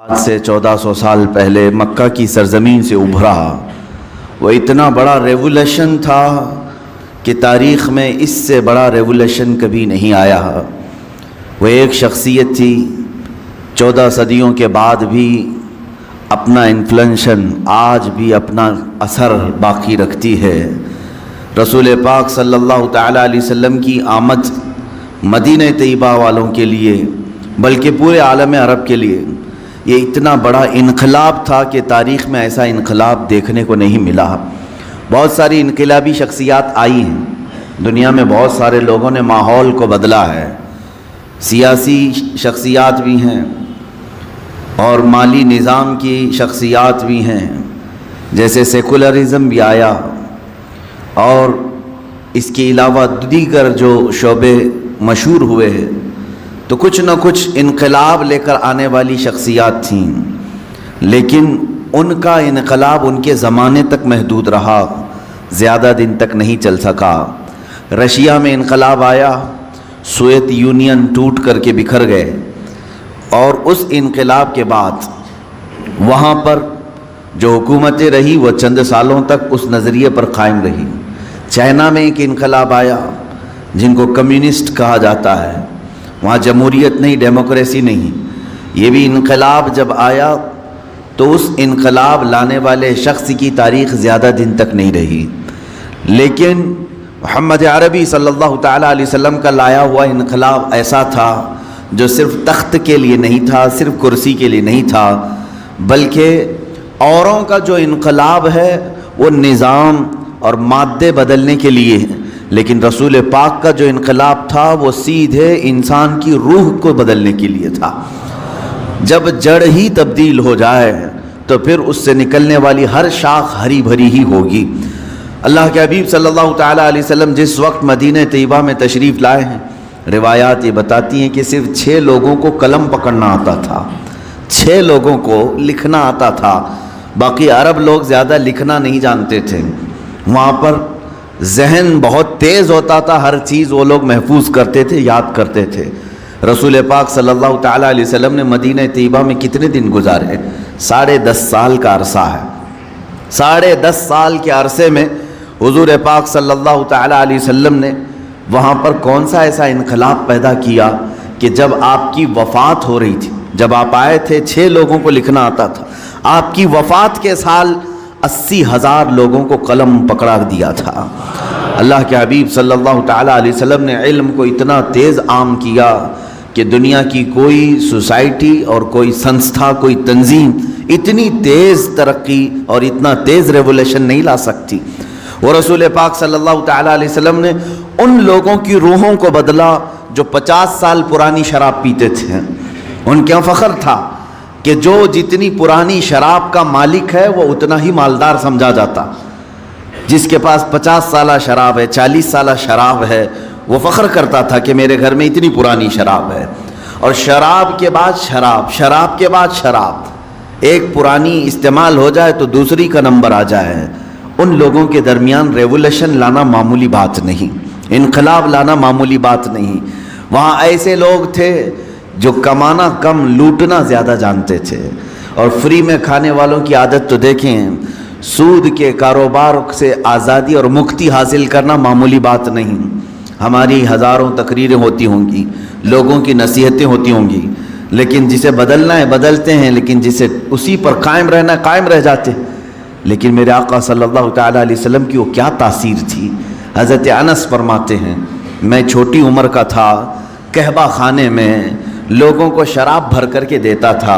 آج سے 1400 سال پہلے مکہ کی سرزمین سے ابھرا وہ اتنا بڑا ریولیشن تھا کہ تاریخ میں اس سے بڑا ریولیشن کبھی نہیں آیا۔ وہ ایک شخصیت تھی 14 صدیوں کے بعد بھی اپنا انفلوئنشن آج بھی اپنا اثر باقی رکھتی ہے۔ رسول پاک صلی اللہ تعالیٰ علیہ وسلم کی آمد مدینہ طیبہ والوں کے لیے بلکہ پورے عالم عرب کے لیے یہ اتنا بڑا انقلاب تھا کہ تاریخ میں ایسا انقلاب دیکھنے کو نہیں ملا۔ بہت ساری انقلابی شخصیات آئی ہیں، دنیا میں بہت سارے لوگوں نے ماحول کو بدلا ہے، سیاسی شخصیات بھی ہیں اور مالی نظام کی شخصیات بھی ہیں، جیسے سیکولرزم بھی آیا اور اس کے علاوہ دیگر جو شعبے مشہور ہوئے ہیں، تو کچھ نہ کچھ انقلاب لے کر آنے والی شخصیات تھیں، لیکن ان کا انقلاب ان کے زمانے تک محدود رہا، زیادہ دن تک نہیں چل سکا۔ رشیا میں انقلاب آیا، سوویت یونین ٹوٹ کر کے بکھر گئے، اور اس انقلاب کے بعد وہاں پر جو حکومتیں رہی وہ چند سالوں تک اس نظریے پر قائم رہی۔ چائنا میں ایک انقلاب آیا جن کو کمیونسٹ کہا جاتا ہے، وہاں جمہوریت نہیں، ڈیموکریسی نہیں۔ یہ بھی انقلاب جب آیا تو اس انقلاب لانے والے شخص کی تاریخ زیادہ دن تک نہیں رہی، لیکن محمد عربی صلی اللہ تعالیٰ علیہ وسلم کا لایا ہوا انقلاب ایسا تھا جو صرف تخت کے لیے نہیں تھا، صرف کرسی کے لیے نہیں تھا، بلکہ اوروں کا جو انقلاب ہے وہ نظام اور مادے بدلنے کے لیے ہے، لیکن رسول پاک کا جو انقلاب تھا وہ سیدھے انسان کی روح کو بدلنے کے لیے تھا۔ جب جڑ ہی تبدیل ہو جائے تو پھر اس سے نکلنے والی ہر شاخ ہری بھری ہی ہوگی۔ اللہ کے حبیب صلی اللہ تعالیٰ علیہ وسلم جس وقت مدینہ طیبہ میں تشریف لائے ہیں، روایات یہ بتاتی ہیں کہ صرف 6 لوگوں کو قلم پکڑنا آتا تھا، 6 لوگوں کو لکھنا آتا تھا، باقی عرب لوگ زیادہ لکھنا نہیں جانتے تھے۔ وہاں پر ذہن بہت تیز ہوتا تھا، ہر چیز وہ لوگ محفوظ کرتے تھے، یاد کرتے تھے۔ رسول پاک صلی اللہ تعالیٰ علیہ وسلم نے مدینہ طیبہ میں کتنے دن گزارے؟ 10.5 سال کا عرصہ ہے۔ 10.5 سال کے عرصے میں حضور پاک صلی اللہ تعالیٰ علیہ وسلم نے وہاں پر کون سا ایسا انقلاب پیدا کیا کہ جب آپ کی وفات ہو رہی تھی، جب آپ آئے تھے 6 لوگوں کو لکھنا آتا تھا، آپ کی وفات کے سال 80,000 لوگوں کو قلم پکڑا دیا تھا۔ اللہ کے حبیب صلی اللہ تعالیٰ علیہ وسلم نے علم کو اتنا تیز عام کیا کہ دنیا کی کوئی سوسائٹی اور کوئی سنستھا، کوئی تنظیم اتنی تیز ترقی اور اتنا تیز ریولیشن نہیں لا سکتی۔ وہ رسول پاک صلی اللہ تعالیٰ علیہ وسلم نے ان لوگوں کی روحوں کو بدلا جو 50 سال پرانی شراب پیتے تھے۔ ان کا فخر تھا کہ جو جتنی پرانی شراب کا مالک ہے وہ اتنا ہی مالدار سمجھا جاتا۔ جس کے پاس 50 سالہ شراب ہے، 40 سالہ شراب ہے، وہ فخر کرتا تھا کہ میرے گھر میں اتنی پرانی شراب ہے۔ اور شراب کے بعد شراب، شراب کے بعد شراب، ایک پرانی استعمال ہو جائے تو دوسری کا نمبر آ جائے۔ ان لوگوں کے درمیان ریولیشن لانا معمولی بات نہیں، انقلاب لانا معمولی بات نہیں۔ وہاں ایسے لوگ تھے جو کمانا کم، لوٹنا زیادہ جانتے تھے، اور فری میں کھانے والوں کی عادت تو دیکھیں۔ سود کے کاروبار سے آزادی اور مکتی حاصل کرنا معمولی بات نہیں۔ ہماری ہزاروں تقریریں ہوتی ہوں گی، لوگوں کی نصیحتیں ہوتی ہوں گی، لیکن جسے بدلنا ہے بدلتے ہیں، لیکن جسے اسی پر قائم رہنا ہے قائم رہ جاتے ہیں۔ لیکن میرے آقا صلی اللہ تعالیٰ علیہ وسلم کی وہ کیا تاثیر تھی۔ حضرت انس فرماتے ہیں میں چھوٹی عمر کا تھا، کہبہ خانے میں لوگوں کو شراب بھر کر کے دیتا تھا۔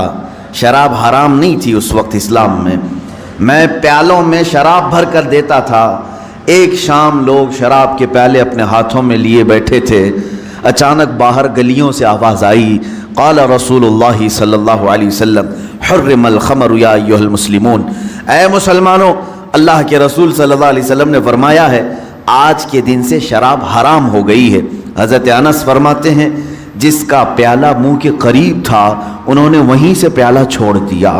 شراب حرام نہیں تھی اس وقت اسلام میں، میں پیالوں میں شراب بھر کر دیتا تھا۔ ایک شام لوگ شراب کے پیالے اپنے ہاتھوں میں لیے بیٹھے تھے، اچانک باہر گلیوں سے آواز آئی، قال رسول اللہ صلی اللہ علیہ وسلم حرم الخمر یا ایھا المسلمون، اے مسلمانوں، اللہ کے رسول صلی اللہ علیہ وسلم نے فرمایا ہے آج کے دن سے شراب حرام ہو گئی ہے۔ حضرت انس فرماتے ہیں جس کا پیالہ منہ کے قریب تھا انہوں نے وہیں سے پیالہ چھوڑ دیا،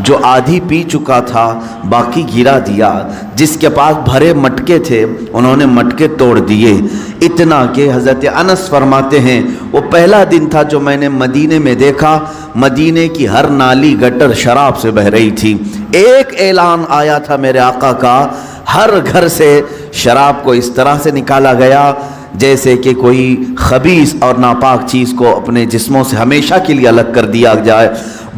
جو آدھی پی چکا تھا باقی گرا دیا، جس کے پاس بھرے مٹکے تھے انہوں نے مٹکے توڑ دیے، اتنا کہ حضرت انس فرماتے ہیں وہ پہلا دن تھا جو میں نے مدینے میں دیکھا، مدینے کی ہر نالی گٹر شراب سے بہہ رہی تھی۔ ایک اعلان آیا تھا میرے آقا کا، ہر گھر سے شراب کو اس طرح سے نکالا گیا جیسے کہ کوئی خبیث اور ناپاک چیز کو اپنے جسموں سے ہمیشہ کے لیے الگ کر دیا جائے۔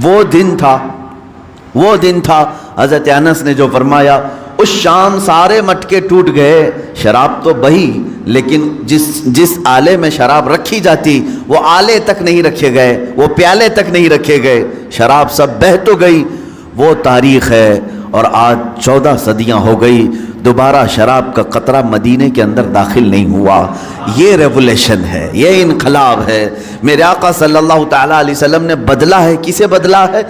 وہ دن تھا حضرت انس نے جو فرمایا، اس شام سارے مٹکے ٹوٹ گئے، شراب تو بہی لیکن جس آلے میں شراب رکھی جاتی وہ آلے تک نہیں رکھے گئے، وہ پیالے تک نہیں رکھے گئے، شراب سب بہہ تو گئی۔ وہ تاریخ ہے، اور آج 14 صدیاں ہو گئی، دوبارہ شراب کا قطرہ مدینے کے اندر داخل نہیں ہوا۔ یہ ریولیشن ہے، یہ انقلاب ہے۔ میرے آقا صلی اللہ تعالیٰ علیہ وسلم نے بدلا ہے، کسے بدلا ہے؟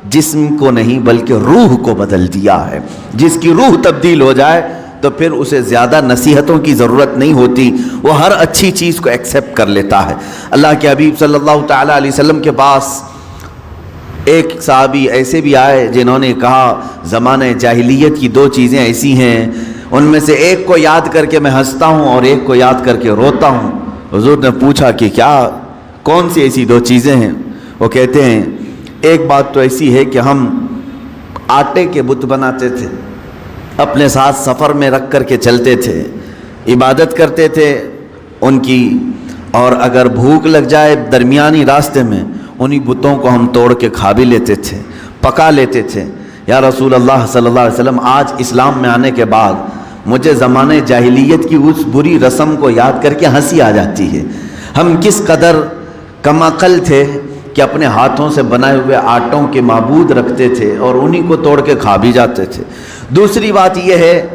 جسم کو نہیں بلکہ روح کو بدل دیا ہے۔ جس کی روح تبدیل ہو جائے تو پھر اسے زیادہ نصیحتوں کی ضرورت نہیں ہوتی، وہ ہر اچھی چیز کو ایکسیپٹ کر لیتا ہے۔ اللہ کے حبیب صلی اللہ تعالیٰ علیہ وسلم کے پاس ایک صحابی ایسے بھی آئے جنہوں نے کہا زمانہ جاہلیت کی 2 چیزیں ایسی ہیں، ان میں سے ایک کو یاد کر کے میں ہنستا ہوں اور ایک کو یاد کر کے روتا ہوں۔ حضور نے پوچھا کہ کون سی ایسی 2 چیزیں ہیں؟ وہ کہتے ہیں ایک بات تو ایسی ہے کہ ہم آٹے کے بت بناتے تھے، اپنے ساتھ سفر میں رکھ کر کے چلتے تھے، عبادت کرتے تھے ان کی، اور اگر بھوک لگ جائے درمیانی راستے میں انہی بتوں کو ہم توڑ کے کھا بھی لیتے تھے، پکا لیتے تھے۔ یا رسول اللہ صلی اللہ علیہ وسلم، آج اسلام میں آنے کے بعد مجھے زمانے جاہلیت کی اس بری رسم کو یاد کر کے ہنسی آ جاتی ہے۔ ہم کس قدر کم عقل تھے کہ اپنے ہاتھوں سے بنائے ہوئے آٹوں کے معبود رکھتے تھے اور انہی کو توڑ کے کھا بھی جاتے تھے۔ دوسری بات یہ ہے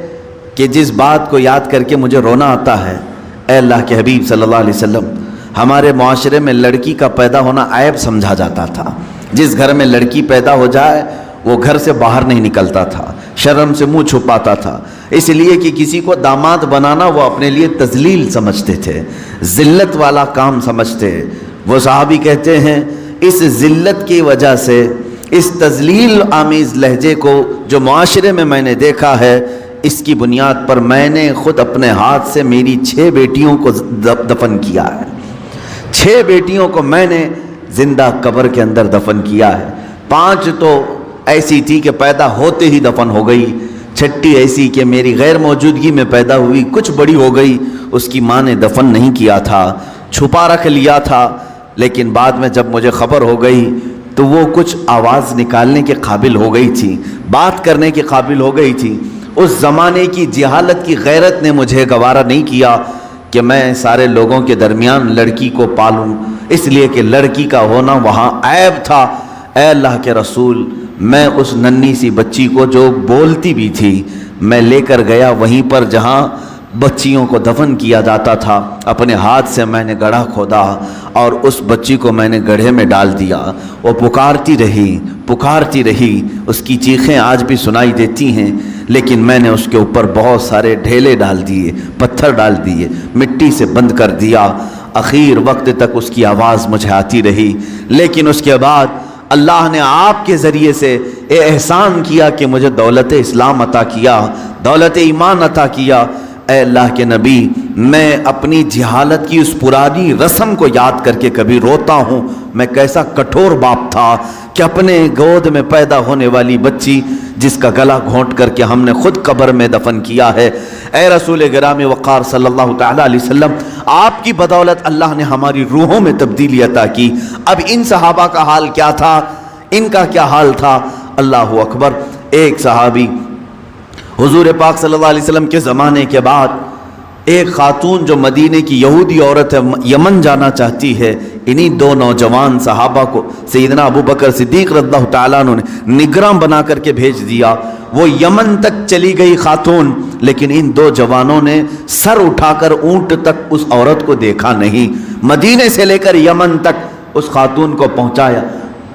کہ جس بات کو یاد کر کے مجھے رونا آتا ہے، اے اللہ کے حبیب صلی اللہ علیہ وسلم، ہمارے معاشرے میں لڑکی کا پیدا ہونا عیب سمجھا جاتا تھا۔ جس گھر میں لڑکی پیدا ہو جائے وہ گھر سے باہر نہیں نکلتا تھا، شرم سے منہ چھپاتا تھا، اس لیے کہ کسی کو داماد بنانا وہ اپنے لیے تذلیل سمجھتے تھے، ذلت والا کام سمجھتے۔ وہ صحابی کہتے ہیں اس ذلت کی وجہ سے، اس تذلیل آمیز لہجے کو جو معاشرے میں نے دیکھا ہے، اس کی بنیاد پر میں نے خود اپنے ہاتھ سے میری 6 بیٹیوں کو دفن کیا ہے۔ 6 بیٹیوں کو میں نے زندہ قبر کے اندر دفن کیا ہے۔ 5 تو ایسی تھی کہ پیدا ہوتے ہی دفن ہو گئی، 6ٹھی ایسی کہ میری غیر موجودگی میں پیدا ہوئی، کچھ بڑی ہو گئی، اس کی ماں نے دفن نہیں کیا تھا، چھپا رکھ لیا تھا، لیکن بعد میں جب مجھے خبر ہو گئی تو وہ کچھ آواز نکالنے کے قابل ہو گئی تھی، بات کرنے کے قابل ہو گئی تھی۔ اس زمانے کی جہالت کی غیرت نے مجھے گوارا نہیں کیا کہ میں سارے لوگوں کے درمیان لڑکی کو پالوں، اس لیے کہ لڑکی کا ہونا وہاں عیب تھا۔ اے اللہ کے رسول، میں اس ننھی سی بچی کو جو بولتی بھی تھی میں لے کر گیا وہیں پر جہاں بچیوں کو دفن کیا جاتا تھا، اپنے ہاتھ سے میں نے گڑھا کھودا اور اس بچی کو میں نے گڑھے میں ڈال دیا۔ وہ پکارتی رہی، اس کی چیخیں آج بھی سنائی دیتی ہیں، لیکن میں نے اس کے اوپر بہت سارے ڈھیلے ڈال دیے، پتھر ڈال دیے، مٹی سے بند کر دیا، اخیر وقت تک اس کی آواز مجھے آتی رہی۔ لیکن اس کے بعد اللہ نے آپ کے ذریعے سے احسان کیا کہ مجھے دولت اسلام عطا کیا، دولت ایمان عطا کیا۔ اے اللہ کے نبی، میں اپنی جہالت کی اس پرانی رسم کو یاد کر کے کبھی روتا ہوں، میں کیسا کٹھور باپ تھا کہ اپنے گود میں پیدا ہونے والی بچی جس کا گلا گھونٹ کر کے ہم نے خود قبر میں دفن کیا ہے۔ اے رسول گرامی وقار صلی اللہ تعالیٰ علیہ وسلم، آپ کی بدولت اللہ نے ہماری روحوں میں تبدیلی عطا کی۔ اب ان صحابہ کا حال کیا تھا، ان کا کیا حال تھا؟ اللہ اکبر۔ ایک صحابی حضور پاک صلی اللہ علیہ وسلم کے زمانے کے بعد ایک خاتون جو مدینے کی یہودی عورت ہے، یمن جانا چاہتی ہے، انہی 2 نوجوان صحابہ کو سیدنا ابو بکر صدیق رضی اللہ تعالیٰ عنہ نے نگراں بنا کر کے بھیج دیا۔ وہ یمن تک چلی گئی خاتون، لیکن ان 2 جوانوں نے سر اٹھا کر اونٹ تک اس عورت کو دیکھا نہیں۔ مدینے سے لے کر یمن تک اس خاتون کو پہنچایا۔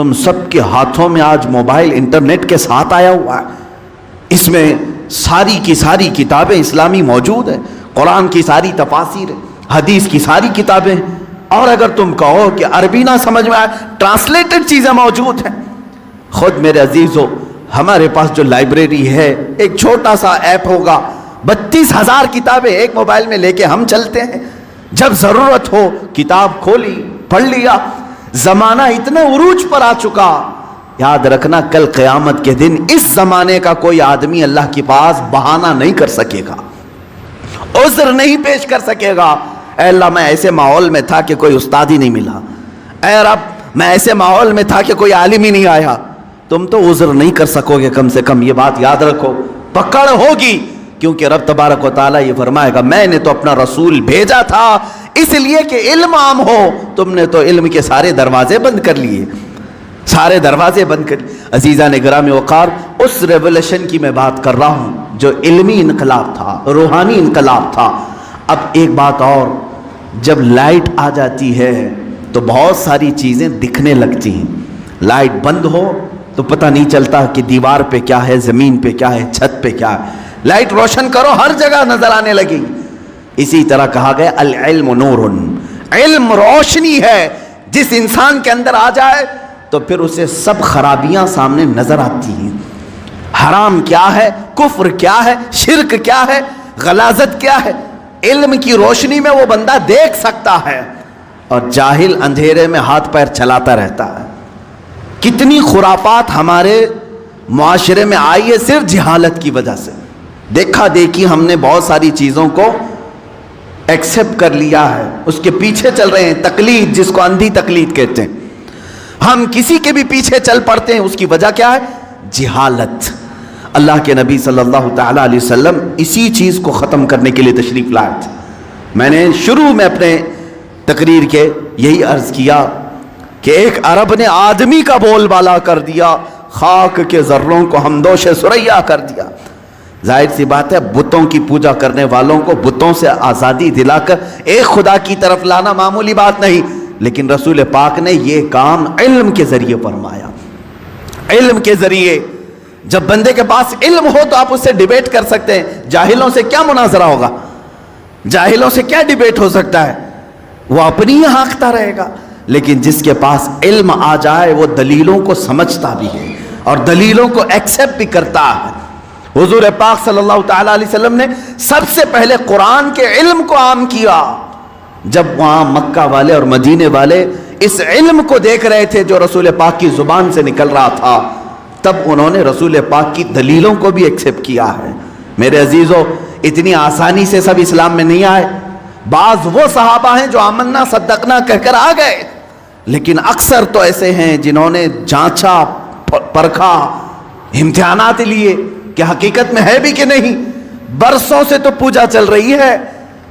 تم سب کے ہاتھوں میں آج موبائل انٹرنیٹ کے ساتھ آیا ہوا ہے، اس میں ساری کی ساری کتابیں اسلامی موجود ہیں، قرآن کی ساری تفاسیر، حدیث کی ساری کتابیں، اور اگر تم کہو کہ عربی نہ سمجھ میں آئے، ٹرانسلیٹڈ چیزیں موجود ہیں۔ خود میرے عزیزو، ہمارے پاس جو لائبریری ہے، ایک چھوٹا سا ایپ ہوگا، 32,000 کتابیں ایک موبائل میں لے کے ہم چلتے ہیں، جب ضرورت ہو کتاب کھولی پڑھ لیا۔ زمانہ اتنا عروج پر آ چکا، یاد رکھنا کل قیامت کے دن اس زمانے کا کوئی آدمی اللہ کے پاس بہانہ نہیں کر سکے گا، عذر نہیں پیش کر سکے گا، اے اللہ میں ایسے ماحول میں تھا کہ کوئی استاد ہی نہیں ملا، اے رب میں ایسے ماحول میں تھا کہ کوئی عالم ہی نہیں آیا۔ تم تو عذر نہیں کر سکو گے، کم سے کم یہ بات یاد رکھو، پکڑ ہوگی، کیونکہ رب تبارک و تعالیٰ یہ فرمائے گا میں نے تو اپنا رسول بھیجا تھا اس لیے کہ علم عام ہو، تم نے تو علم کے سارے دروازے بند کر لیے، سارے دروازے بند کر لیے۔ عزیزان گرامی وقار، اس ریولوشن کی میں بات کر رہا ہوں جو علمی انقلاب تھا، روحانی انقلاب تھا۔ اب ایک بات اور، جب لائٹ آ جاتی ہے تو بہت ساری چیزیں دکھنے لگتی ہیں، لائٹ بند ہو تو پتہ نہیں چلتا کہ دیوار پہ کیا ہے، زمین پہ کیا ہے، چھت پہ کیا ہے، لائٹ روشن کرو ہر جگہ نظر آنے لگی۔ اسی طرح کہا گیا العلم نور، علم روشنی ہے، جس انسان کے اندر آ جائے تو پھر اسے سب خرابیاں سامنے نظر آتی ہیں، حرام کیا ہے، کفر کیا ہے، شرک کیا ہے، غلاظت کیا ہے، علم کی روشنی میں وہ بندہ دیکھ سکتا ہے، اور جاہل اندھیرے میں ہاتھ پیر چلاتا رہتا ہے۔ کتنی خرافات ہمارے معاشرے میں آئی ہے صرف جہالت کی وجہ سے، دیکھا دیکھی ہم نے بہت ساری چیزوں کو ایکسپٹ کر لیا ہے، اس کے پیچھے چل رہے ہیں، تقلید جس کو اندھی تقلید کہتے ہیں، ہم کسی کے بھی پیچھے چل پڑتے ہیں، اس کی وجہ کیا ہے؟ جہالت۔ اللہ کے نبی صلی اللہ تعالیٰ علیہ وسلم اسی چیز کو ختم کرنے کے لیے تشریف لائے تھے۔ میں نے شروع میں اپنے تقریر کے یہی عرض کیا کہ ایک عرب نے آدمی کا بول بالا کر دیا، خاک کے ذروں کو ہمدوش ثریا کر دیا۔ ظاہر سی بات ہے بتوں کی پوجا کرنے والوں کو بتوں سے آزادی دلا کر ایک خدا کی طرف لانا معمولی بات نہیں، لیکن رسول پاک نے یہ کام علم کے ذریعے فرمایا۔ علم کے ذریعے، جب بندے کے پاس علم ہو تو آپ اس سے ڈیبیٹ کر سکتے ہیں، جاہلوں سے کیا مناظرہ ہوگا، جاہلوں سے کیا ڈیبیٹ ہو سکتا ہے، وہ اپنی ہی ہانکتا رہے گا۔ لیکن جس کے پاس علم آ جائے وہ دلیلوں کو سمجھتا بھی ہے اور دلیلوں کو ایکسپٹ بھی کرتا ہے۔ حضور پاک صلی اللہ تعالیٰ علیہ وسلم نے سب سے پہلے قرآن کے علم کو عام کیا، جب وہاں مکہ والے اور مدینے والے اس علم کو دیکھ رہے تھے جو رسول پاک کی زبان سے نکل رہا تھا، تب انہوں نے رسول پاک کی دلیلوں کو بھی ایکسپٹ کیا ہے۔ میرے عزیزو، اتنی آسانی سے سب اسلام میں نہیں آئے، بعض وہ صحابہ ہیں جو آمنا صدقنا کہہ کر آ گئے، لیکن اکثر تو ایسے ہیں جنہوں نے جانچا پرکھا، امتحانات لیے کہ حقیقت میں ہے بھی کہ نہیں۔ برسوں سے تو پوجا چل رہی ہے،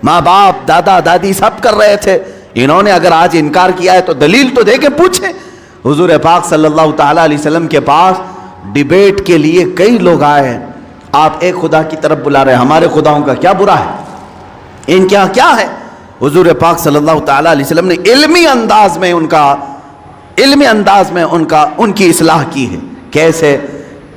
ماں باپ دادا دادی سب کر رہے تھے، انہوں نے اگر آج انکار کیا ہے تو دلیل تو دے کے پوچھیں۔ حضور پاک صلی اللہ تعالیٰ علیہ وسلم کے پاس ڈیبیٹ کے لیے کئی لوگ آئے، آپ ایک خدا کی طرف بلا رہے ہیں، ہمارے خداؤں کا کیا برا ہے، ان کیا کیا ہے؟ حضور پاک صلی اللہ تعالیٰ علیہ وسلم نے علمی انداز میں ان کی اصلاح کی ہے۔ کیسے؟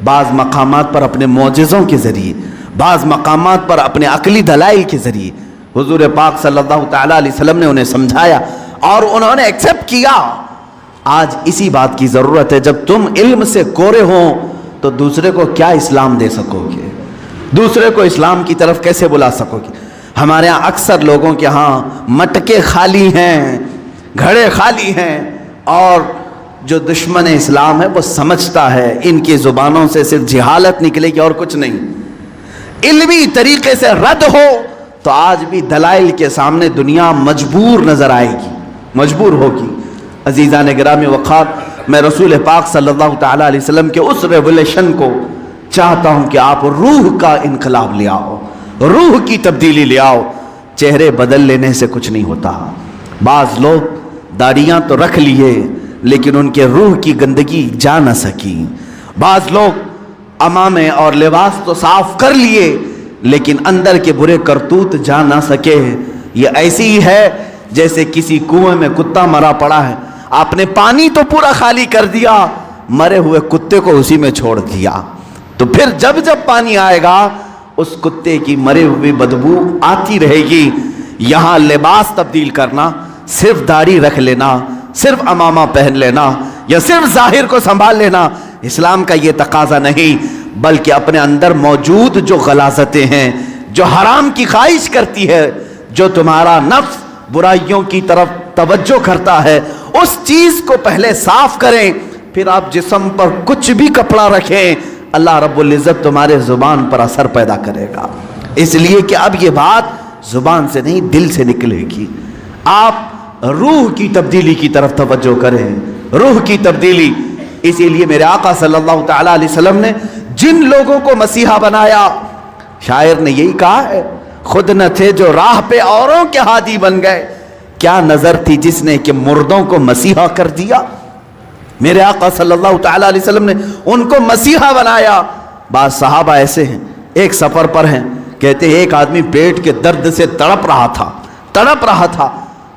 بعض مقامات پر اپنے معجزوں کے ذریعے، بعض مقامات پر اپنے عقلی دلائل کے ذریعے حضور پاک صلی اللہ تعالیٰ علیہ وسلم نے انہیں سمجھایا اور انہوں نے ایکسپٹ کیا۔ آج اسی بات کی ضرورت ہے، جب تم علم سے کورے ہوں تو دوسرے کو کیا اسلام دے سکو گے، دوسرے کو اسلام کی طرف کیسے بلا سکو گے؟ ہمارے ہاں اکثر لوگوں کے ہاں مٹکے خالی ہیں، گھڑے خالی ہیں، اور جو دشمن اسلام ہے وہ سمجھتا ہے ان کی زبانوں سے صرف جہالت نکلے گی اور کچھ نہیں۔ علمی طریقے سے رد ہو تو آج بھی دلائل کے سامنے دنیا مجبور نظر آئے گی، مجبور ہوگی۔ عزیزان گرامی وقار، میں رسول پاک صلی اللہ تعالیٰ علیہ وسلم کے اس ریولیشن کو چاہتا ہوں کہ آپ روح کا انقلاب لے آؤ، روح کی تبدیلی لے آؤ۔ چہرے بدل لینے سے کچھ نہیں ہوتا۔ بعض لوگ داڑیاں تو رکھ لیے لیکن ان کے روح کی گندگی جا نہ سکی، بعض لوگ عمامے اور لباس تو صاف کر لیے لیکن اندر کے برے کرتوت جا نہ سکے۔ یہ ایسی ہی ہے جیسے کسی کنویں میں کتا مرا پڑا ہے، آپ نے پانی تو پورا خالی کر دیا، مرے ہوئے کتے کو اسی میں چھوڑ دیا، تو پھر جب پانی آئے گا اس کتے کی مرے ہوئے بدبو آتی رہے گی۔ یہاں لباس تبدیل کرنا، صرف داڑھی رکھ لینا، صرف عمامہ پہن لینا یا صرف ظاہر کو سنبھال لینا اسلام کا یہ تقاضا نہیں، بلکہ اپنے اندر موجود جو غلاظتیں ہیں، جو حرام کی خواہش کرتی ہے، جو تمہارا نفس برائیوں کی طرف توجہ کرتا ہے، اس چیز کو پہلے صاف کریں، پھر آپ جسم پر کچھ بھی کپڑا رکھیں، اللہ رب العزت تمہارے زبان پر اثر پیدا کرے گا۔ اس لیے کہ اب یہ بات زبان سے نہیں دل سے نکلے گی۔ آپ روح کی تبدیلی کی طرف توجہ کریں، روح کی تبدیلی۔ اسی لیے میرے آقا صلی اللہ تعالیٰ علیہ وسلم نے جن لوگوں کو مسیحا بنایا، شاعر نے یہی کہا ہے، خود نہ تھے جو راہ پہ اوروں کے ہادی بن گئے، کیا نظر تھی جس نے کہ مردوں کو مسیحا کر دیا۔ میرے آقا صلی اللہ تعالیٰ علیہ وسلم نے ان کو مسیحا بنایا۔ بعض صحابہ ایسے ہیں، ایک سفر پر ہیں، کہتے ہیں ایک آدمی پیٹ کے درد سے تڑپ رہا تھا،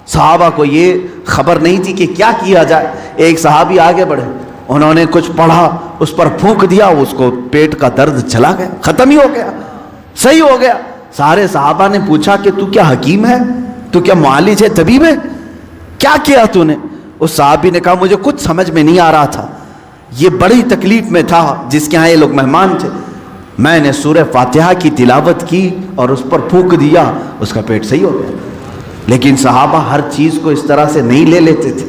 صحابہ کو یہ خبر نہیں تھی کہ کیا کیا جائے۔ ایک صحابی آگے بڑھے، انہوں نے کچھ پڑھا، اس پر پھونک دیا، اس کو پیٹ کا درد چلا گیا، ختم ہی ہو گیا، صحیح ہو گیا۔ سارے صحابہ نے پوچھا کہ تو کیا حکیم ہے، تو کیا معالج ہے، طبیب ہے، کیا کیا تو نے؟ اس صحابی نے کہا مجھے کچھ سمجھ میں نہیں آ رہا تھا، یہ بڑی تکلیف میں تھا، جس کے ہاں یہ لوگ مہمان تھے، میں نے سورہ فاتحہ کی تلاوت کی اور اس پر پھونک دیا، اس کا پیٹ صحیح ہو گیا۔ لیکن صحابہ ہر چیز کو اس طرح سے نہیں لے لیتے تھے،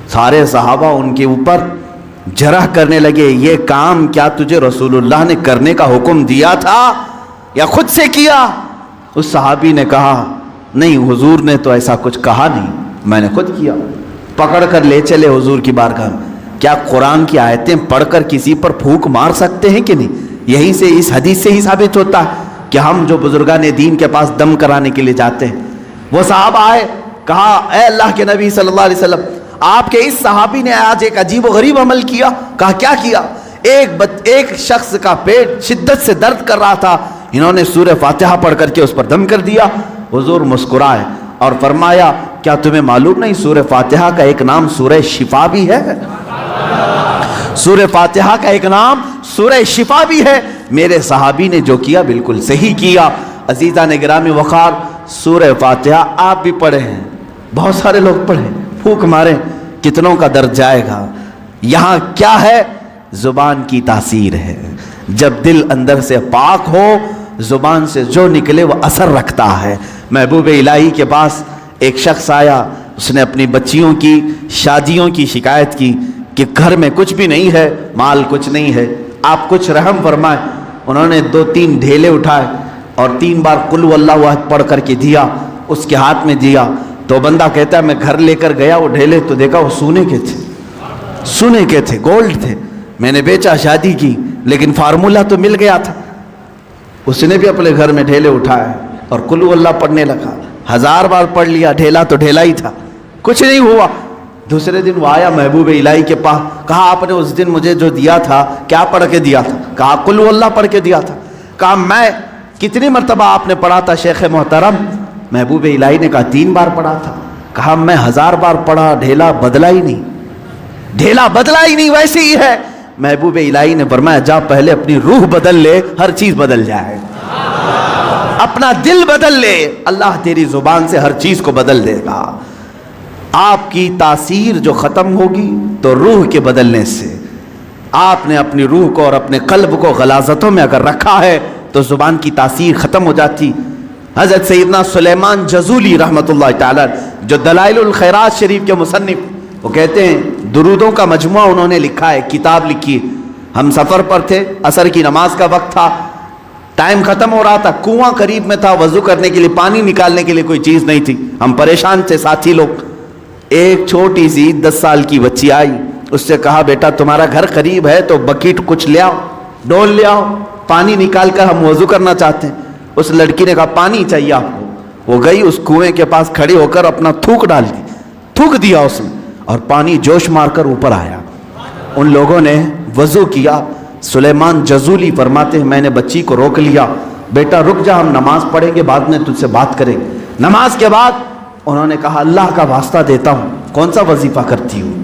سارے صحابہ ان کے اوپر جرح کرنے لگے، یہ کام کیا تجھے رسول اللہ نے کرنے کا حکم دیا تھا یا خود سے کیا؟ اس صحابی نے کہا نہیں، حضور نے تو ایسا کچھ کہا نہیں، میں نے خود کیا۔ پکڑ کر لے چلے حضور کی بارگاہ میں، کیا قرآن کی آیتیں پڑھ کر کسی پر پھونک مار سکتے ہیں کہ نہیں؟ یہیں سے اس حدیث سے ہی ثابت ہوتا ہے کہ ہم جو بزرگان دین کے پاس دم کرانے کے لیے جاتے ہیں، وہ صحابہ آئے، کہا اے اللہ کے نبی صلی اللہ علیہ وسلم، آپ کے اس صحابی نے آج ایک عجیب و غریب عمل کیا۔ کہا کیا کیا؟ ایک شخص کا پیٹ شدت سے درد کر رہا تھا، انہوں نے سورہ فاتحہ پڑھ کر کے اس پر دم کر دیا۔ حضور مسکرائے اور فرمایا کیا تمہیں معلوم نہیں سورہ فاتحہ کا ایک نام سورہ شفا بھی ہے؟ سورہ فاتحہ کا ایک نام سورہ شفا بھی ہے۔ میرے صحابی نے جو کیا بالکل صحیح کیا۔ عزیزان گرامی وقار، سورہ فاتحہ آپ بھی پڑھے ہیں، بہت سارے لوگ پڑھیں، پھونک ماریں، کتنوں کا درد جائے گا۔ یہاں کیا ہے؟ زبان کی تاثیر ہے۔ جب دل اندر سے پاک ہو، زبان سے جو نکلے وہ اثر رکھتا ہے۔ محبوب الہی کے پاس ایک شخص آیا، اس نے اپنی بچیوں کی شادیوں کی شکایت کی کہ گھر میں کچھ بھی نہیں ہے، مال کچھ نہیں ہے، آپ کچھ رحم فرمائیں۔ انہوں نے 2-3 ڈھیلے اٹھائے اور 3 بار قل هو اللہ احد پڑھ کر کے دیا، اس کے ہاتھ میں دیا۔ تو بندہ کہتا ہے میں گھر لے کر گیا وہ ڈھیلے، تو دیکھا وہ سونے کے تھے، گولڈ تھے، میں نے بیچا، شادی کی، لیکن فارمولہ تو مل گیا تھا۔ اس نے بھی اپنے گھر میں ڈھیلے اٹھائے اور قل هو اللہ پڑھنے لگا، 1000 بار پڑھ لیا، ڈھیلا تو ڈھیلا ہی تھا، کچھ نہیں ہوا۔ دوسرے دن وہ آیا محبوب الہی کے پاس، کہا آپ نے اس دن مجھے جو دیا تھا کیا پڑھ کے دیا تھا؟ کہا قل هو اللہ پڑھ کے دیا تھا۔ کہا میں کتنی مرتبہ آپ نے پڑھا تھا شیخ محترم؟ محبوب الہی نے کہا 3 بار پڑھا تھا۔ کہا میں 1000 بار پڑھا، ڈھیلا بدلا ہی نہیں، ویسے ہی ہے۔ محبوب الہی نے فرمایا جا پہلے اپنی روح بدل لے، ہر چیز بدل جائے، اپنا دل بدل لے، اللہ تیری زبان سے ہر چیز کو بدل دے گا۔ آپ کی تاثیر جو ختم ہوگی تو روح کے بدلنے سے، آپ نے اپنی روح کو اور اپنے قلب کو غلاظتوں میں اگر رکھا ہے تو زبان کی تاثیر ختم ہو جاتی۔ حضرت سیدنا سلیمان جزولی رحمۃ اللہ تعالی جو دلائل الخیرات شریف کے مصنف، وہ کہتے ہیں درودوں کا مجموعہ انہوں نے لکھا ہے، کتاب لکھی۔ ہم سفر پر تھے، عصر کی نماز کا وقت تھا، ٹائم ختم ہو رہا تھا، کنواں قریب میں تھا، وضو کرنے کے لیے پانی نکالنے کے لیے کوئی چیز نہیں تھی، ہم پریشان تھے ساتھی لوگ۔ ایک چھوٹی سی 10 سال کی بچی آئی، اس سے کہا بیٹا تمہارا گھر قریب ہے تو بکیٹ کچھ لے آؤ، ڈول لے آؤ، پانی نکال کر ہم وضو کرنا چاہتے ہیں۔ اس لڑکی نے کہا پانی چاہیے آپ کو۔ وہ گئی اس کنویں کے پاس کھڑی ہو کر اپنا تھوک ڈال دی، تھوک دیا اس نے، اور پانی جوش مار کر اوپر آیا۔ ان لوگوں نے وضو کیا۔ سلیمان جزولی فرماتے ہیں میں نے بچی کو روک لیا، بیٹا رک جا، ہم نماز پڑھیں گے، بعد میں تجھ سے بات کریں گے۔ نماز کے بعد انہوں نے کہا اللہ کا واسطہ دیتا ہوں، کون سا وظیفہ کرتی ہوں؟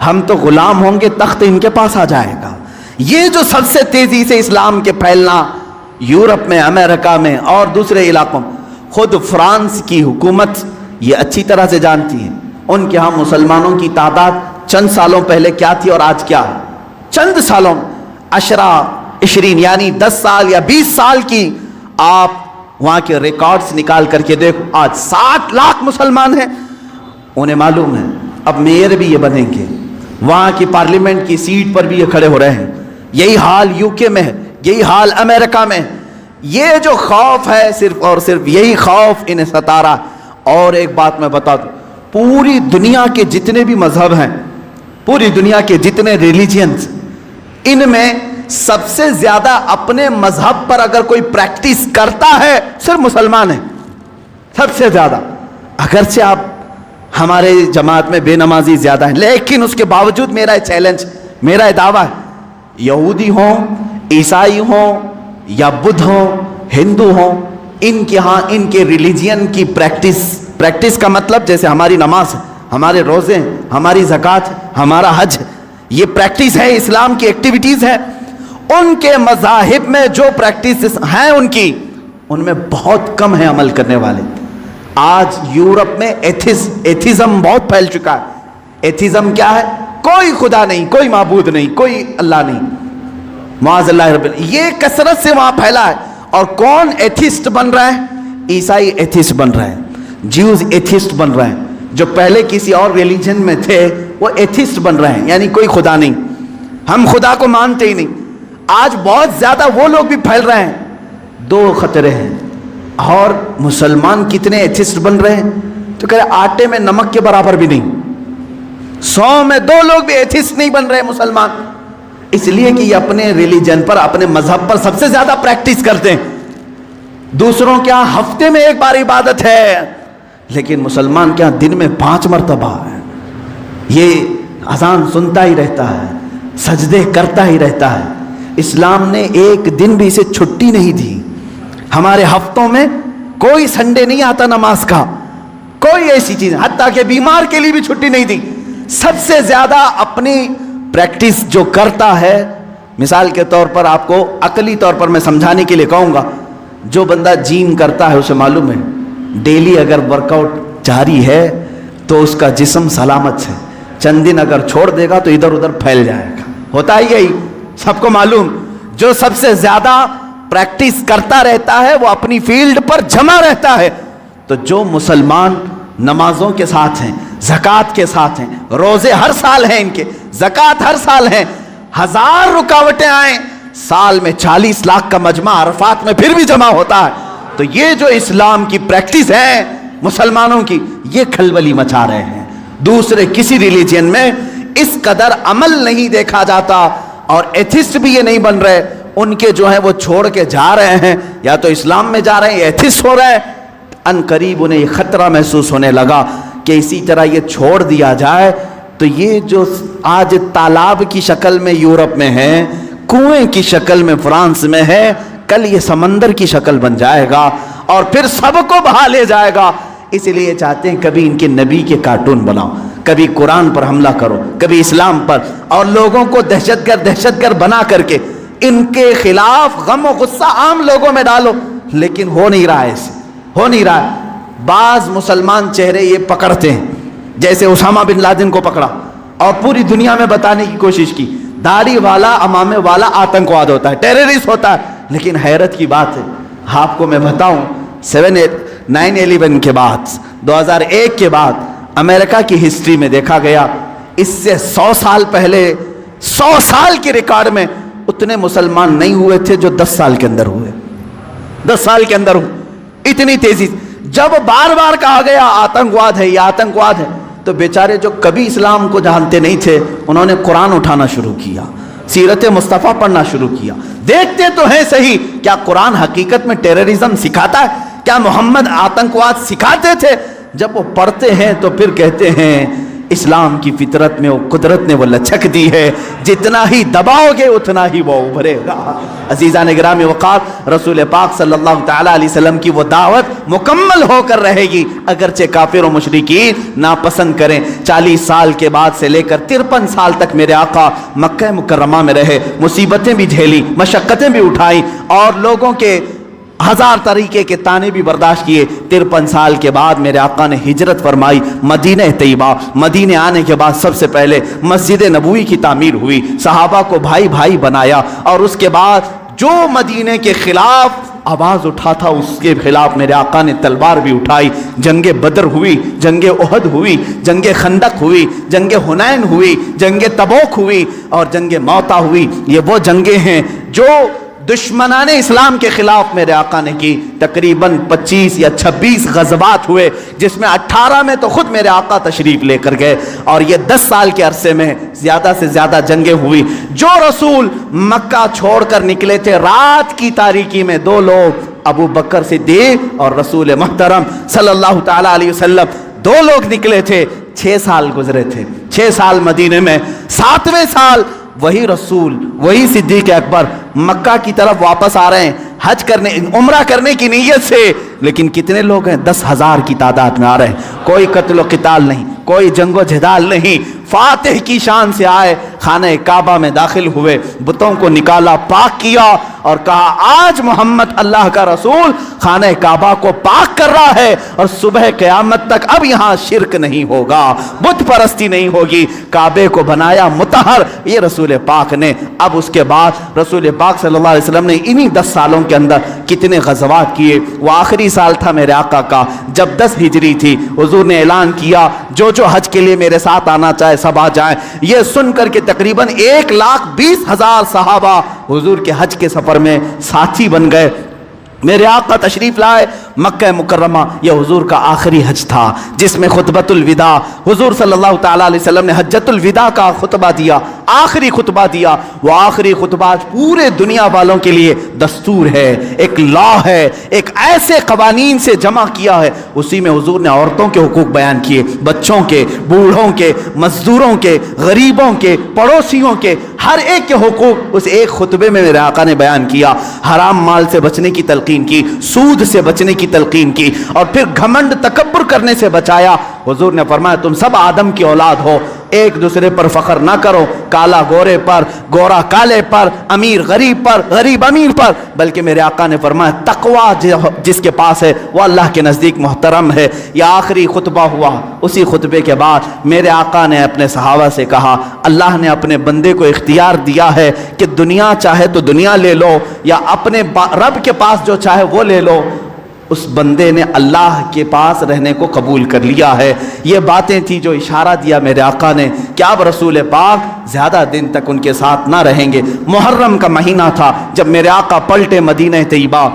ہم تو غلام ہوں گے, تخت ان کے پاس آ جائے گا. یہ جو سب سے تیزی سے اسلام کے پھیلنا یورپ میں, امریکہ میں اور دوسرے علاقوں میں, خود فرانس کی حکومت یہ اچھی طرح سے جانتی ہے ان کے ہاں مسلمانوں کی تعداد چند سالوں پہلے کیا تھی اور آج کیا ہے. چند سالوں 20 یعنی 10 سال یا 20 سال کی آپ وہاں کے ریکارڈز نکال کر کے دیکھو, آج 60 لاکھ مسلمان ہیں. انہیں معلوم ہے اب میئر بھی یہ بنیں گے, وہاں کی پارلیمنٹ کی سیٹ پر بھی یہ کھڑے ہو رہے ہیں. یہی حال UK میں ہے, یہی حال امریکہ میں. یہ جو خوف ہے صرف اور صرف یہی خوف انہیں ستا رہا. اور ایک بات میں بتا دوں, پوری دنیا کے جتنے بھی مذہب ہیں, پوری دنیا کے جتنے ریلیجنز, ان میں سب سے زیادہ اپنے مذہب پر اگر کوئی پریکٹس کرتا ہے صرف مسلمان ہیں, سب سے زیادہ. اگرچہ آپ ہمارے جماعت میں بے نمازی زیادہ ہیں, لیکن اس کے باوجود میرا چیلنج, میرا دعویٰ ہے, یہودی ہوں, عیسائی ہوں یا بدھ ہوں, ہندو ہوں, ان کے ہاں ان کے ریلیجین کی پریکٹس کا مطلب جیسے ہماری نماز ہے, ہمارے روزے ہیں, ہماری زکوٰۃ ہے, ہمارا حج, یہ پریکٹس ہے, اسلام کی ایکٹیویٹیز ہے. ان کے مذاہب میں جو پریکٹس ہیں ان میں بہت کم ہیں عمل کرنے والے. آج یورپ میں ایتھیزم بہت پھیل چکا ہے. ایتھیزم کیا ہے؟ کوئی خدا نہیں, کوئی معبود نہیں, کوئی اللہ نہیں, معاذ اللہ رب العالمین. یہ کثرت سے وہاں پھیلا ہے. اور کون ایتھیسٹ بن رہا ہے؟ عیسائی ایتھیسٹ بن رہے ہیں, جیوز ایتھیسٹ بن رہے ہیں. جو پہلے کسی اور ریلیجن میں تھے وہ ایتھیسٹ بن رہے ہیں, یعنی کوئی خدا نہیں, ہم خدا کو مانتے ہی نہیں. آج بہت زیادہ وہ لوگ بھی پھیل رہے ہیں. 2 خطرے ہیں. اور مسلمان کتنے ایتھیسٹ بن رہے ہیں تو کہہ رہے آٹے میں نمک کے برابر بھی نہیں. 100 میں 2 لوگ بھی ایتھیسٹ نہیں بن رہے مسلمان, اس لیے کہ یہ اپنے ریلیجن پر, اپنے مذہب پر سب سے زیادہ پریکٹس کرتے ہیں. دوسروں کیا ہفتے میں 1 بار عبادت ہے, لیکن مسلمان کیا دن میں 5 مرتبہ ہے. یہ اذان سنتا ہی رہتا ہے, سجدے کرتا ہی رہتا ہے. اسلام نے ایک دن بھی اسے چھٹی نہیں دی. ہمارے ہفتوں میں کوئی سنڈے نہیں آتا نماز کا, کوئی ایسی چیز, حتیٰ کہ بیمار کے لیے بھی چھٹی نہیں دی. سب سے زیادہ اپنی پریکٹس جو کرتا ہے, مثال کے طور پر آپ کو عقلی طور پر میں سمجھانے کے لیے کہوں گا, جو بندہ جیم کرتا ہے اسے معلوم ہے ڈیلی اگر ورک آؤٹ جاری ہے تو اس کا جسم سلامت ہے. چند دن اگر چھوڑ دے گا تو ادھر ادھر پھیل جائے گا. ہوتا ہی یہی, سب کو معلوم. جو سب سے زیادہ پریکٹس کرتا رہتا ہے وہ اپنی فیلڈ پر جمع رہتا ہے. تو جو مسلمان نمازوں کے ساتھ ہیں, زکوٰۃ کے ساتھ ہیں, روزے ہر سال ہیں ان کے, زکوٰۃ ہر سال ہیں, 1000 رکاوٹیں آئیں, سال میں 40 لاکھ کا مجمع عرفات میں پھر بھی جمع ہوتا ہے. تو یہ جو اسلام کی پریکٹس ہے مسلمانوں کی, یہ کھلبلی مچا رہے ہیں. دوسرے کسی ریلیجن میں اس قدر عمل نہیں دیکھا جاتا, اور ایتھسٹ بھی یہ نہیں بن رہے. ان کے جو ہیں وہ چھوڑ کے جا رہے ہیں, یا تو اسلام میں جا رہے ہیں یا ایتھسٹ ہو رہے ہیں. ان قریب انہیں یہ خطرہ محسوس ہونے لگا کہ اسی طرح یہ چھوڑ دیا جائے تو یہ جو آج تالاب کی شکل میں یورپ میں ہے, کنویں کی شکل میں فرانس میں ہے, کل یہ سمندر کی شکل بن جائے گا اور پھر سب کو بہا لے جائے گا. اس لیے چاہتے ہیں کبھی ان کے نبی کے کارٹون بناؤ, کبھی قرآن پر حملہ کرو, کبھی اسلام پر, اور لوگوں کو دہشت گرد بنا کر کے ان کے خلاف غم و غصہ عام لوگوں میں ڈالو. لیکن ہو نہیں رہا ہے, ایسے ہو نہیں رہا ہے. بعض مسلمان چہرے یہ پکڑتے ہیں, جیسے اسامہ بن لادن کو پکڑا اور پوری دنیا میں بتانے کی کوشش کی داڑھی والا, امامے والا آتنکواد ہوتا ہے, ٹیررسٹ ہوتا ہے. لیکن حیرت کی بات ہے, آپ کو میں بتاؤں, 9/11 کے بعد, 2001 کے بعد امریکہ کی ہسٹری میں دیکھا گیا, اس سے 100 سال پہلے 100 سال کے ریکارڈ میں اتنے مسلمان نہیں ہوئے تھے جو 10 سال کے اندر ہوئے. 10 سال کے اندر ہوئے اتنی تیزی. جب بار بار کہا گیا آتنکواد ہے, یہ آتنکواد ہے, تو بیچارے جو کبھی اسلام کو جانتے نہیں تھے انہوں نے قرآن اٹھانا شروع کیا, سیرت مصطفیٰ پڑھنا شروع کیا. دیکھتے تو ہیں صحیح, کیا قرآن حقیقت میں ٹیررزم سکھاتا ہے؟ کیا محمد آتنکواد سکھاتے تھے؟ جب وہ پڑھتے ہیں تو پھر کہتے ہیں اسلام کی فطرت میں قدرت نے وہ لچک دی ہے، جتنا ہی دباؤ گے اتنا ہی وہ ابھرے گا۔ عزیزان گرامی وقار، رسول پاک صلی اللہ تعالیٰ علیہ وسلم کی وہ دعوت مکمل ہو کر رہے گی، اگرچہ کافر و مشرکین ناپسند کریں۔ 40 سال کے بعد سے لے کر 53 سال تک میرے آقا مکہ مکرمہ میں رہے، مصیبتیں بھی جھیلی، مشقتیں بھی اٹھائیں، اور لوگوں کے ہزار طریقے کے تانے بھی برداشت کیے۔ 53 سال کے بعد میرے آقا نے ہجرت فرمائی مدینہ طیبہ۔ مدینہ آنے کے بعد سب سے پہلے مسجد نبوی کی تعمیر ہوئی، صحابہ کو بھائی بھائی بنایا، اور اس کے بعد جو مدینہ کے خلاف آواز اٹھا تھا اس کے خلاف میرے آقا نے تلوار بھی اٹھائی۔ جنگ بدر ہوئی، جنگ احد ہوئی، جنگ خندق ہوئی، جنگ حنین ہوئی، جنگ تبوک ہوئی، اور جنگ موتا ہوئی۔ یہ وہ جنگیں ہیں جو دشمنان اسلام کے خلاف میرے آقا نے کی۔ تقریباً 25 یا 26 غزوات ہوئے، جس میں 18 میں تو خود میرے آقا تشریف لے کر گئے، اور یہ 10 سال کے عرصے میں زیادہ سے زیادہ جنگیں ہوئی۔ جو رسول مکہ چھوڑ کر نکلے تھے رات کی تاریکی میں، 2 لوگ، ابو بکر صدیق اور رسول محترم صلی اللہ تعالیٰ علیہ وسلم، 2 لوگ نکلے تھے۔ 6 سال گزرے تھے، 6 سال مدینے میں، 7ویں سال وہی رسول، وہی صدیق اکبر مکہ کی طرف واپس آ رہے ہیں، حج کرنے، عمرہ کرنے کی نیت سے۔ لیکن کتنے لوگ ہیں؟ 10,000 کی تعداد میں آ رہے ہیں۔ کوئی قتل و قتال نہیں، کوئی جنگ و جدال نہیں، فاتح کی شان سے آئے، خانہ کعبہ میں داخل ہوئے، بتوں کو نکالا، پاک کیا، اور کہا آج محمد اللہ کا رسول خانہ کعبہ کو پاک کر رہا ہے، اور صبح قیامت تک اب یہاں شرک نہیں ہوگا، بت پرستی نہیں ہوگی۔ کعبے کو بنایا مطہر یہ رسول پاک نے۔ اب اس کے بعد رسول پاک صلی اللہ علیہ وسلم نے انہی 10 سالوں کے اندر کتنے غزوات کیے۔ وہ آخری سال تھا میرے آقا کا جب 10 ہجری تھی، حضور نے اعلان کیا جو حج کے لیے میرے ساتھ آنا چاہے سب آ جائیں۔ یہ سن کر کے تقریباً 1,20,000 صحابہ حضور کے حج کے سفر میں ساتھی بن گئے۔ میرے آقا تشریف لائے مکہ مکرمہ۔ یہ حضور کا آخری حج تھا، جس میں خطبۃ الوداع، حضور صلی اللہ تعالیٰ علیہ وسلم نے حجۃ الوداع کا خطبہ دیا، آخری خطبہ دیا۔ وہ آخری خطبہ پورے دنیا والوں کے لیے دستور ہے، ایک لا ہے، ایک ایسے قوانین سے جمع کیا ہے۔ اسی میں حضور نے عورتوں کے حقوق بیان کیے، بچوں کے، بوڑھوں کے، مزدوروں کے، غریبوں کے، پڑوسیوں کے، ہر ایک کے حقوق اس ایک خطبے میں میرے آقا نے بیان کیا۔ حرام مال سے بچنے کی تلقین کی، سود سے بچنے کی تلقین کی، اور پھر گھمنڈ تکبر کرنے سے بچایا۔ حضور نے فرمایا تم سب آدم کی اولاد ہو، ایک دوسرے پر فخر نہ کرو، کالا گورے پر، گورا کالے پر، امیر غریب پر، غریب امیر پر، بلکہ میرے آقا نے فرمایا تقوی جس کے پاس ہے وہ اللہ کے نزدیک محترم ہے۔ یہ آخری خطبہ ہوا۔ اسی خطبے کے بعد میرے آقا نے اپنے صحابہ سے کہا اللہ نے اپنے بندے کو اختیار دیا ہے کہ دنیا چاہے تو دنیا لے لو، یا اپنے رب کے پاس جو چاہے وہ لے لو۔ اس بندے نے اللہ کے پاس رہنے کو قبول کر لیا ہے۔ یہ باتیں تھی جو اشارہ دیا میرے آقا نے کہ اب رسول پاک زیادہ دن تک ان کے ساتھ نہ رہیں گے۔ محرم کا مہینہ تھا جب میرے آقا پلٹے مدینہ طیبہ،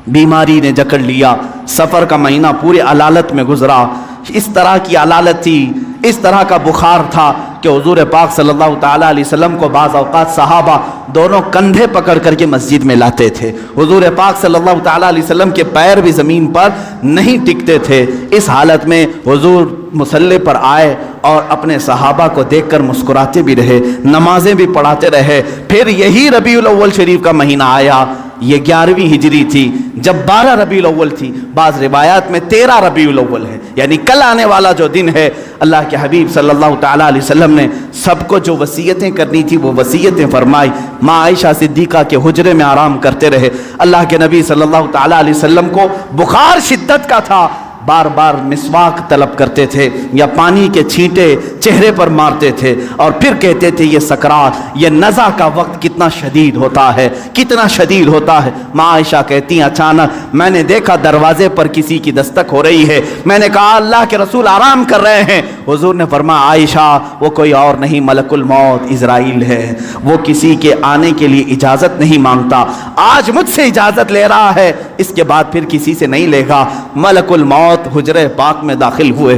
بیماری نے جکڑ لیا، سفر کا مہینہ پورے علالت میں گزرا۔ اس طرح کی علالت تھی، اس طرح کا بخار تھا کہ حضور پاک صلی اللہ تعالیٰ علیہ وسلم کو بعض اوقات صحابہ دونوں کندھے پکڑ کر کے مسجد میں لاتے تھے۔ حضور پاک صلی اللہ تعالیٰ علیہ وسلم کے پیر بھی زمین پر نہیں ٹکتے تھے۔ اس حالت میں حضور مصلی پر آئے اور اپنے صحابہ کو دیکھ کر مسکراتے بھی رہے، نمازیں بھی پڑھاتے رہے۔ پھر یہی ربیع الاول شریف کا مہینہ آیا، یہ 11ویں ہجری تھی، جب 12 ربیع الاول تھی، بعض روایات میں 13 ربیع الاول ہے، یعنی کل آنے والا جو دن ہے۔ اللہ کے حبیب صلی اللہ تعالیٰ علیہ وسلم نے سب کو جو وصیتیں کرنی تھی وہ وصیتیں فرمائی۔ ماں عائشہ صدیقہ کے حجرے میں آرام کرتے رہے۔ اللہ کے نبی صلی اللہ تعالیٰ علیہ وسلم کو بخار شدت کا تھا، بار بار مسواک طلب کرتے تھے یا پانی کے چھینٹے چہرے پر مارتے تھے، اور پھر کہتے تھے یہ سکرات، یہ نزع کا وقت کتنا شدید ہوتا ہے، کتنا شدید ہوتا ہے۔ ماں عائشہ کہتی ہیں اچانک میں نے دیکھا دروازے پر کسی کی دستک ہو رہی ہے، میں نے کہا اللہ کے رسول آرام کر رہے ہیں۔ حضور نے فرمایا عائشہ وہ کوئی اور نہیں ملک الموت عزرائیل ہے، وہ کسی کے آنے کے لیے اجازت نہیں مانگتا، آج مجھ سے اجازت لے رہا ہے، اس کے بعد پھر کسی سے نہیں لے گا۔ ملک الموت حجرے پاک میں داخل ہوئے۔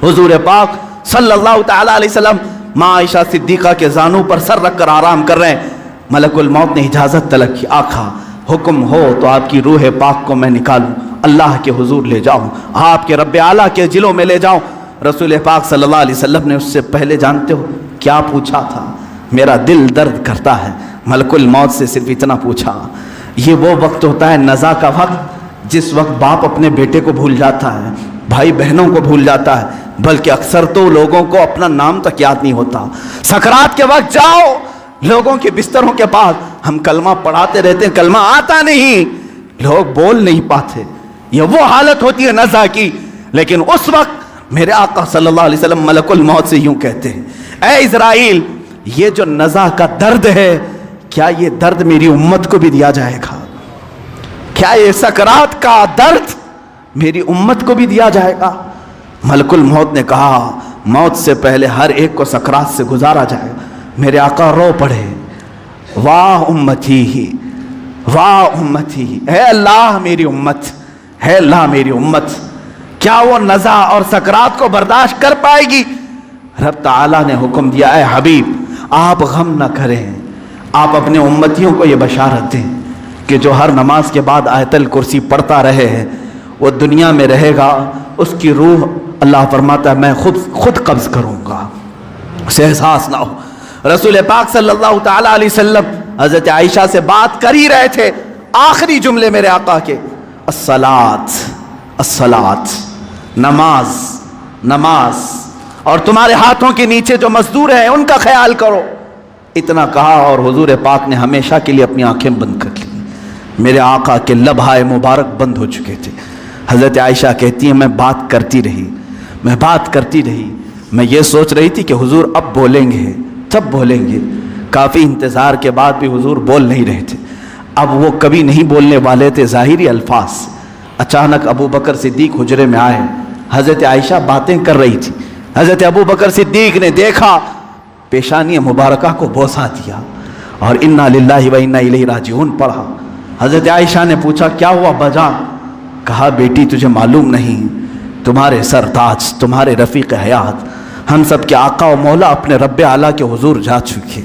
حضور پاک صلی اللہ تعالیٰ علیہ وسلم ماں عائشہ صدیقہ کے زانوں پر سر رکھ کر آرام کر رہے ہیں۔ ملک الموت نے اجازت طلب کی، آقا حکم ہو تو آپ کی روح پاک کو میں نکالوں، اللہ کے حضور لے جاؤں، آپ کے رب اعلیٰ کے جلوں میں لے جاؤں۔ رسول پاک صلی اللہ علیہ وسلم نے اس سے پہلے جانتے ہو کیا پوچھا تھا؟ میرا دل درد کرتا ہے، ملک الموت سے صرف اتنا پوچھا۔ یہ وہ وقت ہوتا ہے نزا کا وقت، جس وقت باپ اپنے بیٹے کو بھول جاتا ہے، بھائی بہنوں کو بھول جاتا ہے، بلکہ اکثر تو لوگوں کو اپنا نام تک یاد نہیں ہوتا۔ سکرات کے وقت جاؤ لوگوں کے بستروں کے پاس، ہم کلمہ پڑھاتے رہتے ہیں، کلمہ آتا نہیں، لوگ بول نہیں پاتے، یہ وہ حالت ہوتی ہے نزا کی۔ لیکن اس وقت میرے آقا صلی اللہ علیہ وسلم ملک الموت سے یوں کہتے ہیں، اے اسرائیل، یہ جو نزا کا درد ہے، کیا یہ درد میری امت کو بھی دیا جائے گا؟ کیا یہ سکرات کا درد میری امت کو بھی دیا جائے گا؟ ملک الموت نے کہا موت سے پہلے ہر ایک کو سکرات سے گزارا جائے گا۔ میرے آقا رو پڑے، واہ امتی ہی، واہ امتی ہی، اے اللہ میری امت، اے اللہ میری امت، کیا وہ نزا اور سکرات کو برداشت کر پائے گی؟ رب تعالیٰ نے حکم دیا، اے حبیب آپ غم نہ کریں، آپ اپنے امتیوں کو یہ بشارت دیں کہ جو ہر نماز کے بعد آیت الکرسی پڑھتا رہے ہیں وہ دنیا میں رہے گا، اس کی روح اللہ فرماتا ہے میں خود قبض کروں گا، اسے احساس نہ ہو۔ رسول پاک صلی اللہ تعالیٰ علیہ وسلم حضرت عائشہ سے بات کر ہی رہے تھے، آخری جملے میرے آقا کے، الصلاۃ الصلاۃ، نماز نماز، اور تمہارے ہاتھوں کے نیچے جو مزدور ہیں ان کا خیال کرو، اتنا کہا اور حضور پاک نے ہمیشہ کے لیے اپنی آنکھیں بند کر لی۔ میرے آقا کے لبھائے مبارک بند ہو چکے تھے۔ حضرت عائشہ کہتی ہیں میں بات کرتی رہی، میں بات کرتی رہی، میں یہ سوچ رہی تھی کہ حضور اب بولیں گے، تب بولیں گے۔ کافی انتظار کے بعد بھی حضور بول نہیں رہے تھے۔ اب وہ کبھی نہیں بولنے والے تھے ظاہری الفاظ سے۔ اچانک ابو بکر صدیق حجرے میں آئے، حضرت عائشہ باتیں کر رہی تھی، حضرت ابو بکر صدیق نے دیکھا، پیشانی مبارکہ کو بوسہ دیا اور انا للہ و انا الیہ راجعون پڑھا۔ حضرت عائشہ نے پوچھا کیا ہوا بجا؟ کہا بیٹی تجھے معلوم نہیں، تمہارے سرتاج، تمہارے رفیق حیات، ہم سب کے آقا و مولا اپنے رب اعلیٰ کے حضور جا چکے۔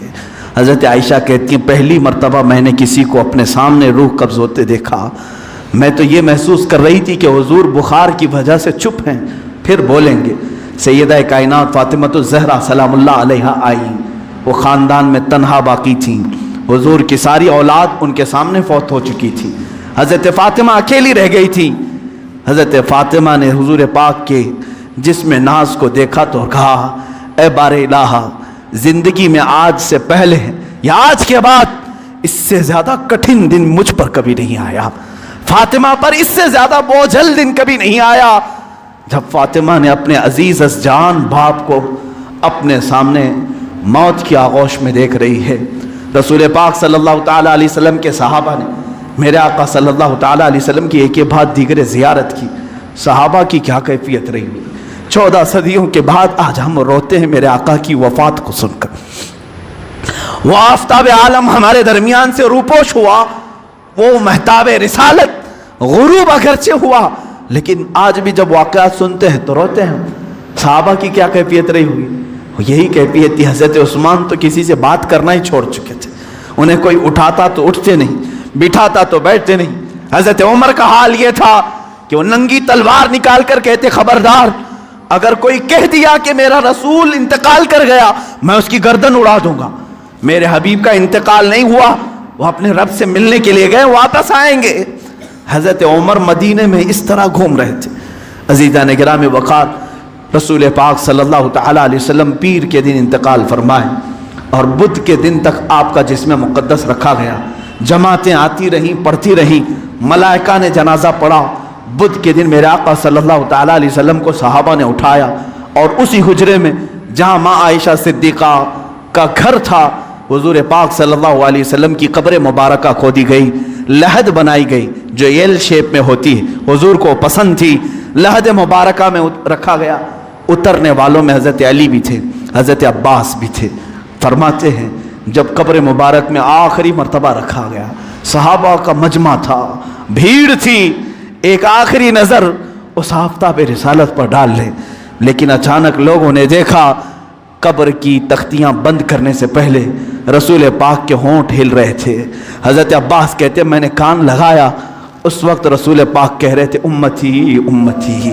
حضرت عائشہ کہتی ہیں پہلی مرتبہ میں نے کسی کو اپنے سامنے روح قبض ہوتے دیکھا، میں تو یہ محسوس کر رہی تھی کہ حضور بخار کی وجہ سے چپ ہیں، پھر بولیں گے۔ سیدہ کائنات فاطمۃ الزہرا سلام اللہ علیہا آئی، وہ خاندان میں تنہا باقی تھیں، حضور کی ساری اولاد ان کے سامنے فوت ہو چکی تھی، حضرت فاطمہ اکیلی رہ گئی تھی۔ حضرت فاطمہ نے حضور پاک کے جسم ناز کو دیکھا تو کہا اے بار الہ، زندگی میں آج سے پہلے یا آج کے بعد اس سے زیادہ کٹھن دن مجھ پر کبھی نہیں آیا، فاطمہ پر اس سے زیادہ بوجھل دن کبھی نہیں آیا۔ جب فاطمہ نے اپنے عزیز از جان باپ کو اپنے سامنے موت کی آغوش میں دیکھ رہی ہے، رسول پاک صلی اللہ تعالیٰ علیہ وسلم کے صحابہ نے میرے آقا صلی اللہ تعالیٰ علیہ وسلم کی ایک بعد دیگر زیارت کی، صحابہ کی کیا کیفیت رہی ہوئی۔ 14 صدیوں کے بعد آج ہم روتے ہیں میرے آقا کی وفات کو سن کر۔ وہ آفتاب عالم ہمارے درمیان سے روپوش ہوا، وہ مہتاب رسالت غروب اگرچہ ہوا، لیکن آج بھی جب واقعات سنتے ہیں تو روتے ہیں۔ صحابہ کی کیا کیفیت رہی ہوئی؟ یہی کیفیت تھی۔ حضرت عثمان تو کسی سے بات کرنا ہی چھوڑ چکے تھے، انہیں کوئی اٹھاتا تو اٹھتے نہیں، بٹھاتا تو بیٹھتے نہیں۔ حضرت عمر کا حال یہ تھا کہ وہ ننگی تلوار نکال کر کہتے خبردار، اگر کوئی کہہ دیا کہ میرا رسول انتقال کر گیا میں اس کی گردن اڑا دوں گا۔ میرے حبیب کا انتقال نہیں ہوا، وہ اپنے رب سے ملنے کے لیے گئے، واپس آئیں گے۔ حضرت عمر مدینے میں اس طرح گھوم رہے تھے۔ عزیزان گرامی وقار، رسول پاک صلی اللہ تعالیٰ علیہ وسلم پیر کے دن انتقال فرمائے اور بدھ کے دن تک آپ کا جسم مقدس رکھا گیا، جماعتیں آتی رہیں، پڑھتی رہیں، ملائکہ نے جنازہ پڑھا۔ بدھ کے دن میرے آقا صلی اللہ تعالیٰ علیہ وسلم کو صحابہ نے اٹھایا اور اسی حجرے میں جہاں ماں عائشہ صدیقہ کا گھر تھا، حضور پاک صلی اللہ علیہ وسلم کی قبر مبارکہ کھودی گئی، لحد بنائی گئی جو ایل شیپ میں ہوتی ہے، حضور کو پسند تھی، لحد مبارکہ میں رکھا گیا۔ اترنے والوں میں حضرت علی بھی تھے، حضرت عباس بھی تھے۔ فرماتے ہیں جب قبر مبارک میں آخری مرتبہ رکھا گیا، صحابہ کا مجمع تھا، بھیڑ تھی، ایک آخری نظر اس آفتاب رسالت پر ڈال لیں، لیکن اچانک لوگوں نے دیکھا قبر کی تختیاں بند کرنے سے پہلے رسول پاک کے ہونٹ ہل رہے تھے۔ حضرت عباس کہتے میں نے کان لگایا، اس وقت رسول پاک کہہ رہے تھے امتی امتی۔